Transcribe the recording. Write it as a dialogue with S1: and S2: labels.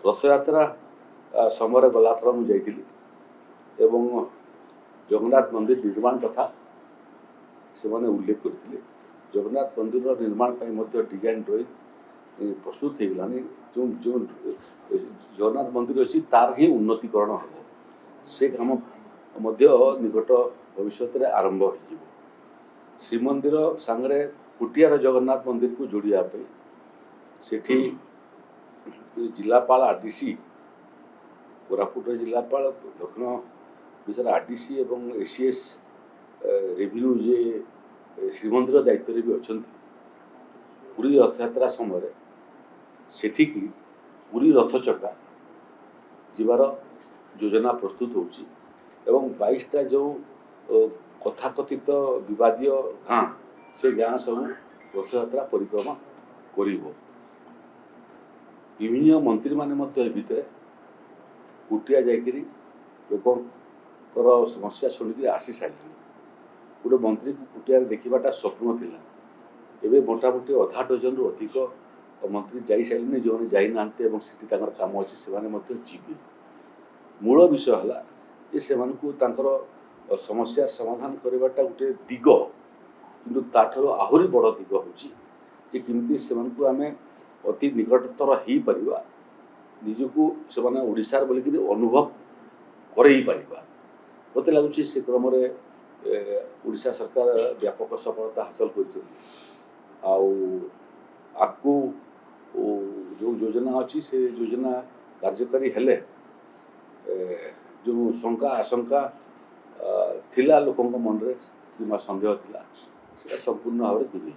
S1: रथयात्रा समय गला थर मुझे एवं जगन्नाथ मंदिर निर्माण कथा से मैंने उल्लेख करते जगन्नाथ मंदिर निर्माण डिजाइन ड्रॉइंग प्रस्तुत होगलानी जो जो जगन्नाथ मंदिर अच्छी तार ही उन्नतीकरण हम से काम निकट भविष्य में आरंभ हो श्रीमंदिर सांगे कुटियार जगन्नाथ मंदिर को जोड़ापी सेठी जिलापाल आरडीसी कोरापुट जिलापाल दक्षिण विषय आरडीसी एवं एसीएस रेभिन्यू जे श्रीमंदिर दायित्व भी अच्छा पुरी रथयात्रा समय सेठी की पुरी रथ चक्का जीवार योजना प्रस्तुत होची एवं 22टा जो कथाकथित विवादीय गाँ से गाँ सब रथयात्रा परिक्रमा करिवो विभिन्न मंत्री माने भितर कुटिया जाकरी लोकर समस्या शुणिक आसी सारे गोटे मंत्री को कुटिया देखाटा स्वप्न थिला एबे मोटामोटी आधा डजन रु अधिक मंत्री जाई सारे जो जाना काम अच्छे से जीवे मूल विषय है जे से समस्या समाधान करवाटा गोटे दिग किंतु ताठर आहरी बड़ दिग होची किमती से आम अति निकटतर हो पारिबा निजको से ओडिशार बोलिक अनुभव करई पारिबा मते लगुच से क्रम ओडिशा सरकार व्यापक सफलता हासिल कर आकु जो योजना अच्छी से योजना कार्यकारी हेले जो शंका आशंका थिला लोकों मन रे कि संदेह थिला से संपूर्ण भाव दूरी।